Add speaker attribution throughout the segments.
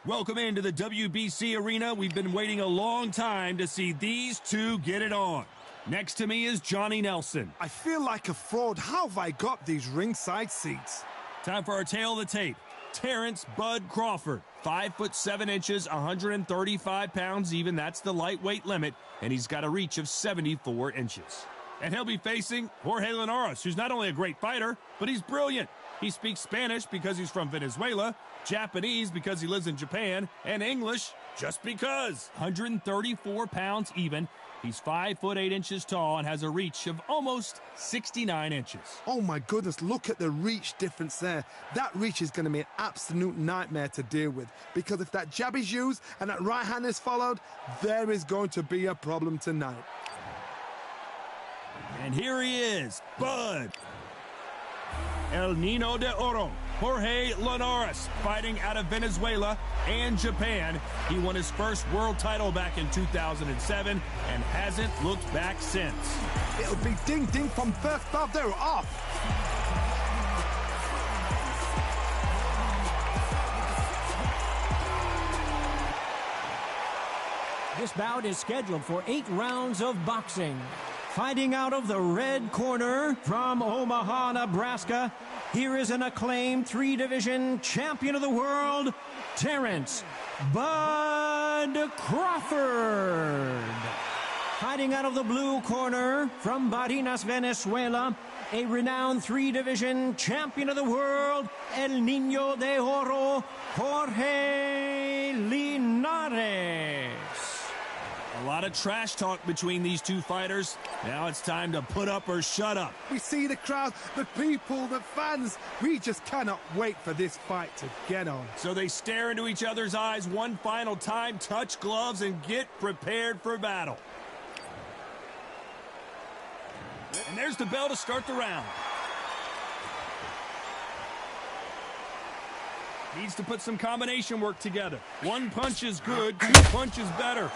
Speaker 1: Welcome into the WBC arena. We've been waiting a long time to see these two get it on. Next to me is Johnny Nelson.
Speaker 2: I feel like a fraud. How have I got these ringside seats?
Speaker 1: Time for our tail of the tape. Terrence Bud Crawford, 5'7", 135 pounds even. That's the lightweight limit, and he's got a reach of 74 inches. And he'll be facing Jorge Linares, who's not only a great fighter, but he's brilliant. He speaks Spanish because he's from Venezuela, Japanese because he lives in Japan, and English just because. 134 pounds even. He's 5'8" tall and has a reach of almost 69 inches.
Speaker 2: Oh my goodness, look at the reach difference there. That reach is going to be an absolute nightmare to deal with, because if that jab is used and that right hand is followed, there is going to be a problem tonight.
Speaker 1: And here he is, Bud. El Nino de Oro, Jorge Linares, fighting out of Venezuela and Japan. He won his first world title back in 2007 and hasn't looked back since.
Speaker 2: It'll be ding-ding from first bell. They're off.
Speaker 3: This bout is scheduled for 8 rounds of boxing. Fighting out of the red corner from Omaha, Nebraska, here is an acclaimed 3-division champion of the world, Terrence Bud Crawford. Fighting out of the blue corner from Barinas, Venezuela, a renowned 3-division champion of the world, El Nino de Oro, Jorge Linares.
Speaker 1: A lot of trash talk between these two fighters. Now it's time to put up or shut up.
Speaker 2: We see the crowd, the people, the fans. We just cannot wait for this fight to get on.
Speaker 1: So they stare into each other's eyes one final time, touch gloves, and get prepared for battle. And there's the bell to start the round. Needs to put some combination work together. One punch is good, 2 punches better.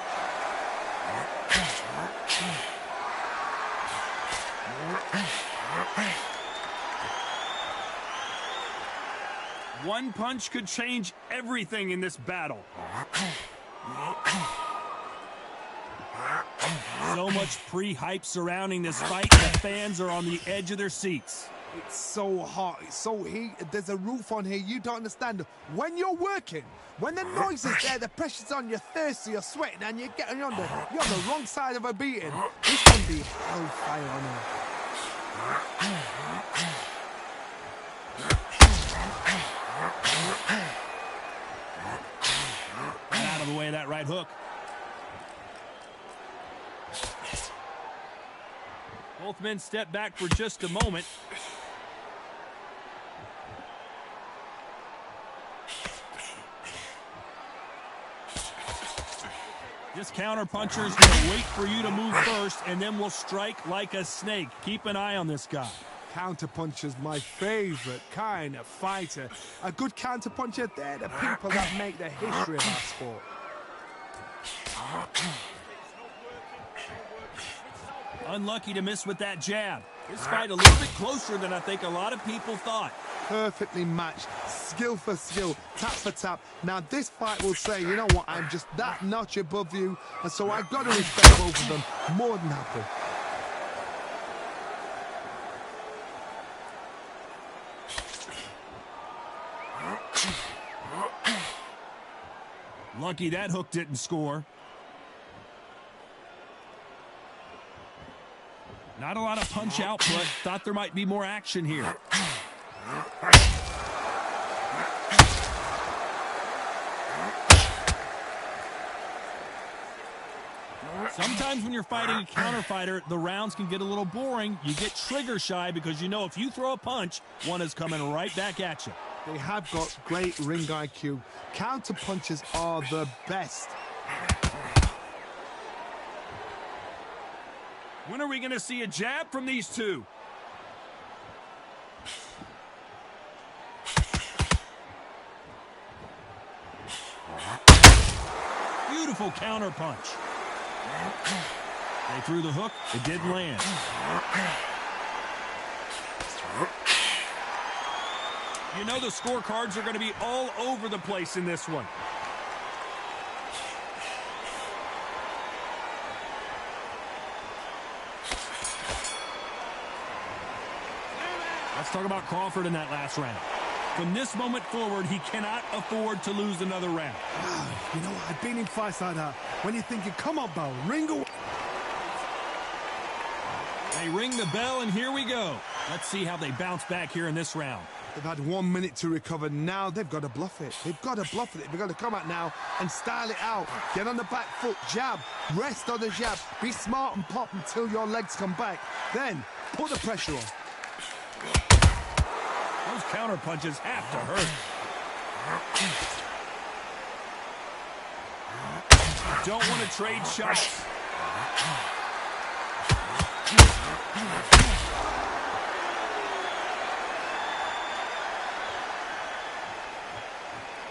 Speaker 1: One punch could change everything in this battle. So much pre-hype surrounding this fight, the fans are on the edge of their seats.
Speaker 2: It's so hot, it's so heated, there's a roof on here, you don't understand. When you're working, when the noise is there, the pressure's on, you're thirsty, you're sweating, and you're on the wrong side of a beating. This can be hellfire on here.
Speaker 1: Get out of the way of that right hook. Both men step back for just a moment. This counter-puncher's going to wait for you to move first, and then will strike like a snake. Keep an eye on this guy.
Speaker 2: Counter-puncher's my favorite kind of fighter. A good counter-puncher, they're the people that make the history of our sport.
Speaker 1: Unlucky to miss with that jab. This fight a little bit closer than I think a lot of people thought.
Speaker 2: Perfectly matched, skill for skill, tap for tap. Now this fight will say, you know what, I'm just that notch above you, and so I've got to respect both of them. More than happy.
Speaker 1: Lucky that hook didn't score. Not a lot of punch output. Thought there might be more action here. Sometimes when you're fighting a counter fighter, the rounds can get a little boring. You get trigger shy because you know if you throw a punch, one is coming right back at you.
Speaker 2: They have got great ring IQ. Counter punches are the best.
Speaker 1: When are we going to see a jab from these two? Beautiful counter punch. They threw the hook. It didn't land. You know the scorecards are going to be all over the place in this one. Let's talk about Crawford in that last round. From this moment forward, he cannot afford to lose another round.
Speaker 2: You know what? I've been in fights like that. When you're thinking, come on, Bo, ring away.
Speaker 1: They ring the bell, and here we go. Let's see how they bounce back here in this round.
Speaker 2: They've had 1 minute to recover. Now they've got to bluff it. They've got to bluff it. They've got to come out now and style it out. Get on the back foot, jab, rest on the jab. Be smart and pop until your legs come back. Then put the pressure on.
Speaker 1: Those counter punches have to hurt. Don't want to trade shots.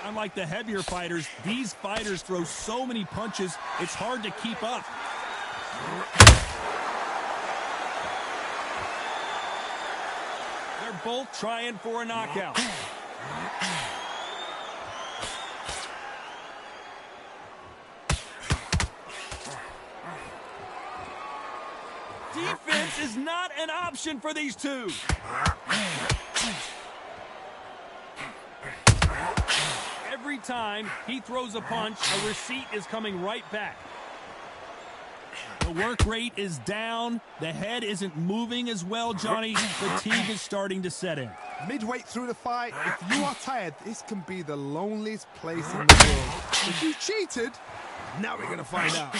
Speaker 1: Unlike the heavier fighters, these fighters throw so many punches, it's hard to keep up. They're both trying for a knockout. Defense is not an option for these two. Every time he throws a punch, a receipt is coming right back. The work rate is down. The head isn't moving as well, Johnny. Fatigue is starting to set in.
Speaker 2: Midway through the fight, if you are tired, this can be the loneliest place in the world. If you cheated, now we're going to find out.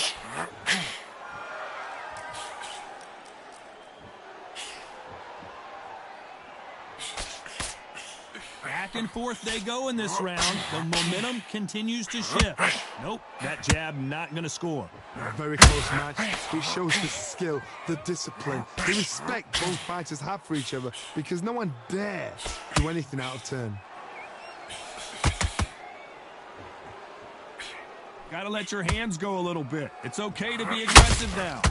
Speaker 1: Back and forth they go in this round. The momentum continues to shift. Nope, that jab not going to score.
Speaker 2: A very close match. It shows the skill, the discipline, the respect both fighters have for each other because no one dare do anything out of turn.
Speaker 1: Got to let your hands go a little bit. It's okay to be aggressive now.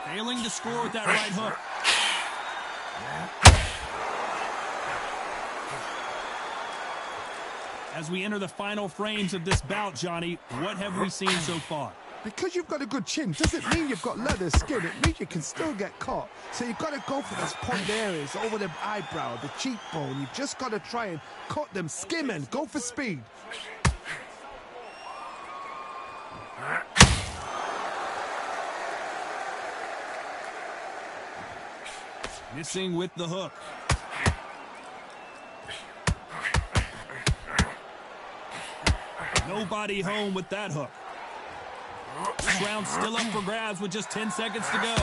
Speaker 1: Failing to score with that right hook. As we enter the final frames of this bout, Johnny, what have we seen so far?
Speaker 2: Because you've got a good chin doesn't mean you've got leather skin. It means you can still get caught. So you've got to go for those point areas over the eyebrow, the cheekbone. You've just got to try and cut them, skim and go for speed.
Speaker 1: Missing with the hook. Nobody home with that hook. This round's still up for grabs with just 10 seconds to go.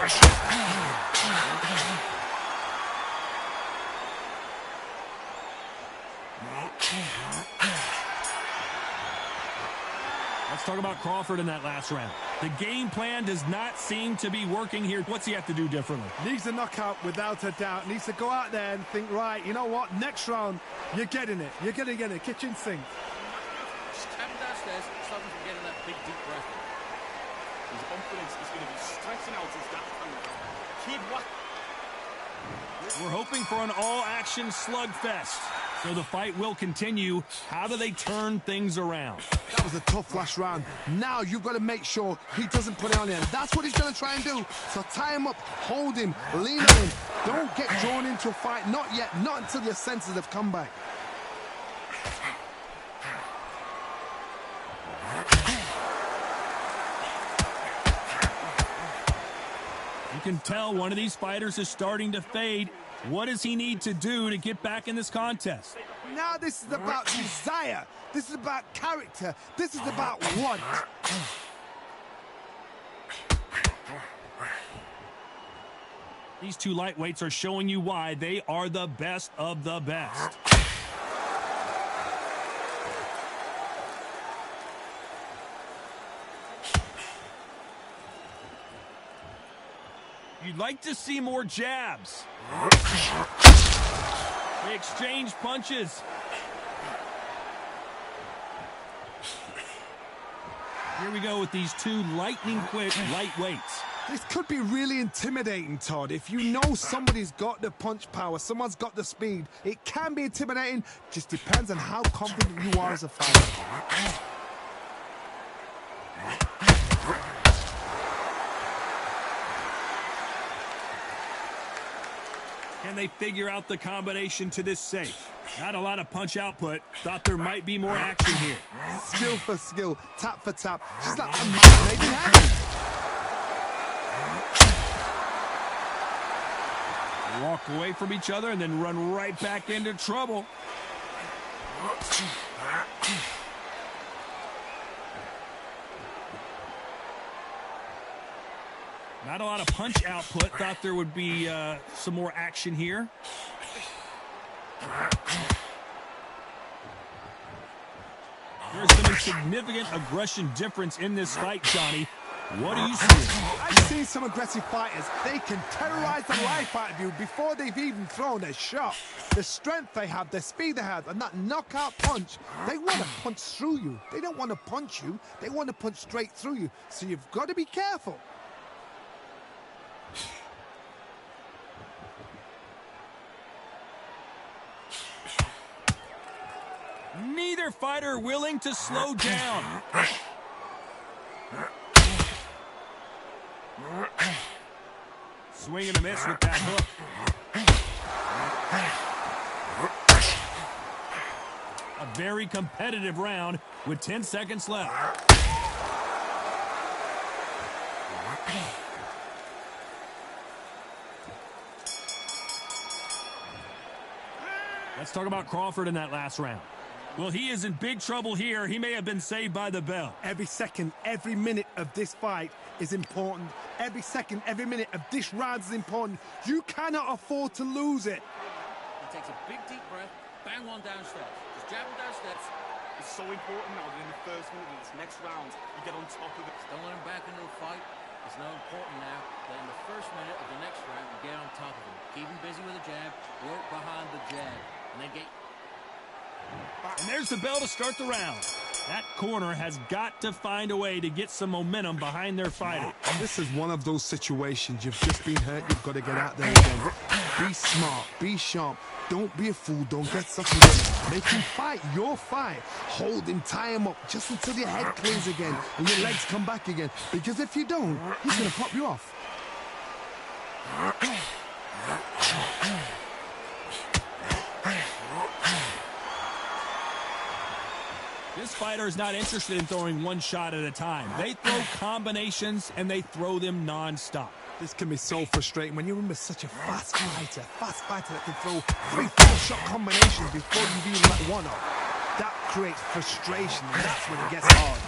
Speaker 1: Let's talk about Crawford in that last round. The game plan does not seem to be working here. What's he have to do differently?
Speaker 2: Needs a knockout without a doubt. Needs to go out there and think, right, you know what, next round, you're getting it. You're going to get it. Kitchen sink.
Speaker 4: Just come downstairs, stop him from getting that big, deep breath. His confidence is going to be stretching out his that kid, what?
Speaker 1: We're hoping for an all-action slugfest. So the fight will continue. How do they turn things around?
Speaker 2: That was a tough last round. Now you've got to make sure he doesn't put it on the end. That's what he's going to try and do. So tie him up, hold him, lean on him. Don't get drawn into a fight. Not yet. Not until your senses have come back.
Speaker 1: You can tell one of these fighters is starting to fade. What does he need to do to get back in this contest?
Speaker 2: Now this is about desire. This is about character. This is about want.
Speaker 1: These two lightweights are showing you why they are the best of the best. You'd like to see more jabs. They exchange punches. Here we go with these two lightning-quick lightweights.
Speaker 2: This could be really intimidating, Todd. If you know somebody's got the punch power, someone's got the speed, it can be intimidating. Just depends on how confident you are as a fighter.
Speaker 1: Can they figure out the combination to this safe? Not a lot of punch output. Thought there might be more action here.
Speaker 2: Skill for skill, tap for tap. Just like a match made in heaven.
Speaker 1: Walk away from each other and then run right back into trouble. Not a lot of punch output. Thought there would be some more action here. There's been a significant aggression difference in this fight, Johnny. What do you see?
Speaker 2: I've seen some aggressive fighters. They can terrorize the life out of you before they've even thrown a shot. The strength they have, the speed they have, and that knockout punch, they want to punch through you. They don't want to punch you. They want to punch straight through you. So you've got to be careful.
Speaker 1: Neither fighter willing to slow down. Swing and a miss with that hook. A very competitive round with 10 seconds left. Let's talk about Crawford in that last round. Well, he is in big trouble here. He may have been saved by the bell.
Speaker 2: Every second, every minute of this fight is important. Every second, every minute of this round is important. You cannot afford to lose it.
Speaker 4: He takes a big deep breath, bang one downstairs. Just jab him downstairs.
Speaker 5: It's so important now that in the first minute of this next round, you get on top of it.
Speaker 4: Don't let him back into a fight. It's now important now that in the first minute of the next round, you get on top of him. Keep him busy with a jab, work behind the jab, and then get...
Speaker 1: And there's the bell to start the round. That corner has got to find a way to get some momentum behind their fighter.
Speaker 2: This is one of those situations. You've just been hurt. You've got to get out there again. Be smart. Be sharp. Don't be a fool. Don't get sucked in. Make him fight your fight. Hold him. Tie him up just until your head clears again and your legs come back again. Because if you don't, he's going to pop you off.
Speaker 1: This fighter is not interested in throwing one shot at a time. They throw combinations, and they throw them non-stop.
Speaker 2: This can be so frustrating when you're in with such a fast fighter that can throw 3-4 shot combinations before you even let one off. That creates frustration, and that's when it gets hard.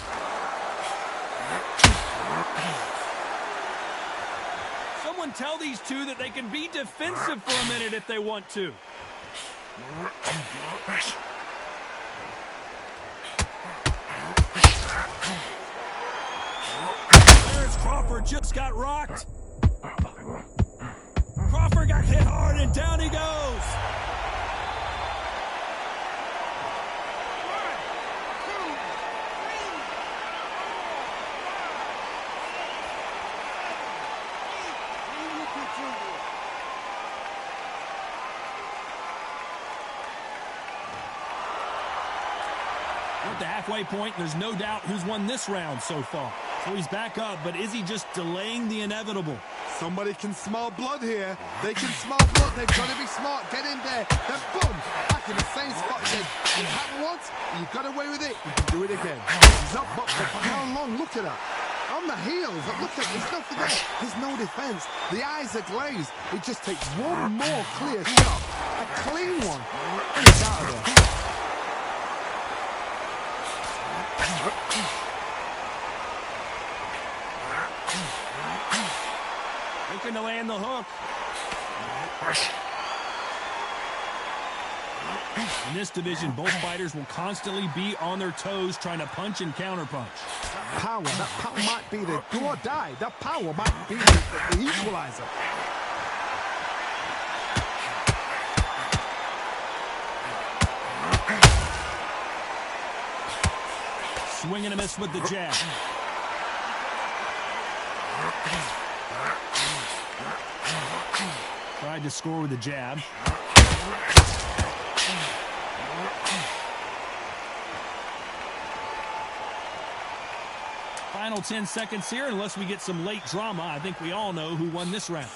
Speaker 1: Someone tell these two that they can be defensive for a minute if they want to. There's Crawford, just got rocked. Crawford got hit hard and down he goes. We're at the halfway point, and there's no doubt who's won this round so far. So he's back up, but is he just delaying the inevitable?
Speaker 2: Somebody can smell blood here. They can smell blood. They've got to be smart. Get in there. Then boom, back in the same spot again. You happened once, you got away with it. You can do it again. He's up, but for how long? Look at that. On the heels. Look at there's nothing there. There's no defense. The eyes are glazed. It just takes one more clear shot. A clean one. And it's out of there.
Speaker 1: Looking to land the hook. In this division, both fighters will constantly be on their toes trying to punch and counterpunch.
Speaker 2: That power might be the do or die. That power might be the equalizer.
Speaker 1: Swing and a miss with the jab. Tried to score with the jab. Final 10 seconds here, unless we get some late drama. I think we all know who won this round.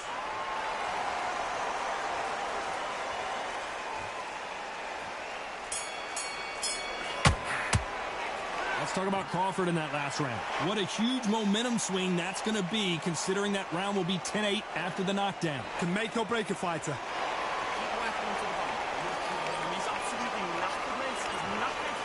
Speaker 1: Let's talk about Crawford in that last round. What a huge momentum swing that's going to be, considering that round will be 10-8 after the knockdown.
Speaker 2: Can make or break a fighter.
Speaker 4: Keep working him to the bottom. He's absolutely knackered, mate. He's knackered.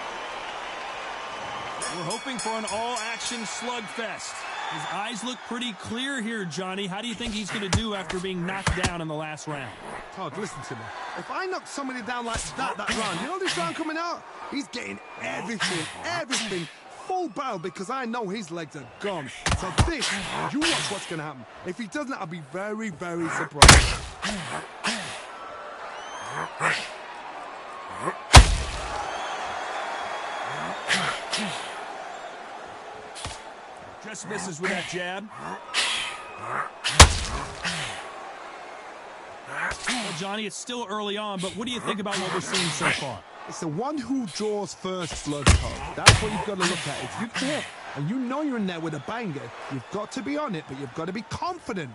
Speaker 1: We're hoping for an all-action slugfest. His eyes look pretty clear here, Johnny. How do you think he's going to do after being knocked down in the last round?
Speaker 2: Todd, listen to me. If I knock somebody down like that round, you know this round coming out? He's getting everything, full barrel, because I know his legs are gone. So this, you watch what's going to happen. If he doesn't, I'll be very, very surprised.
Speaker 1: Just misses with that jab. Well, Johnny, it's still early on, but what do you think about what we're seeing so far?
Speaker 2: It's the one who draws first blood, Todd. That's what you've got to look at. If you hit and you know you're in there with a banger, you've got to be on it, but you've got to be confident.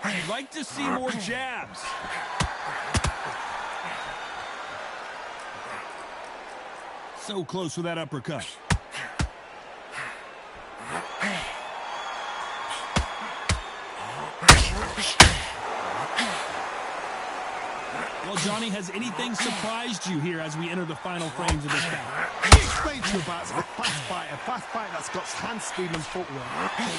Speaker 1: I'd like to see more jabs. So close with that uppercut. Well, Johnny, has anything surprised you here as we enter the final frames of this bout?
Speaker 2: He explained to you about a fast fighter that's got hand speed and footwork.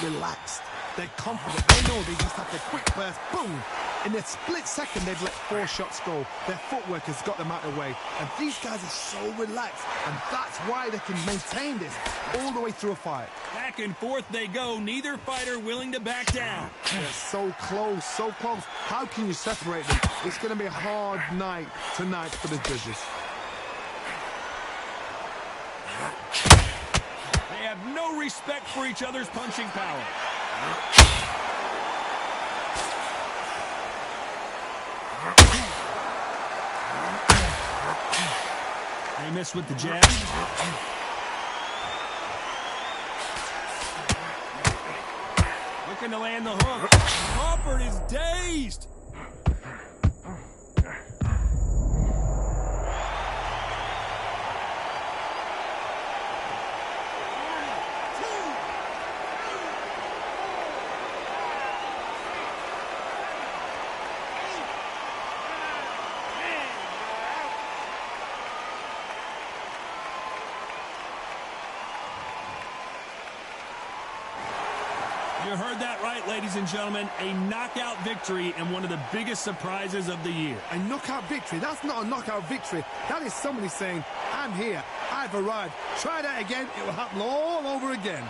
Speaker 2: They're relaxed. They're confident. They know they just have the quick burst, boom. In a split second, they've let 4 shots go. Their footwork has got them out of the way. And these guys are so relaxed. And that's why they can maintain this all the way through a fight.
Speaker 1: Back and forth they go. Neither fighter willing to back down.
Speaker 2: They're so close, so close. How can you separate them? It's going to be a hard night tonight for the judges.
Speaker 1: They have no respect for each other's punching power. They miss with the jab. Looking to land the hook. Crawford is dazed. You heard that right, ladies and gentlemen. A knockout victory and one of the biggest surprises of the year.
Speaker 2: A knockout victory? That's not a knockout victory. That is somebody saying, I'm here, I've arrived. Try that again, it will happen all over again.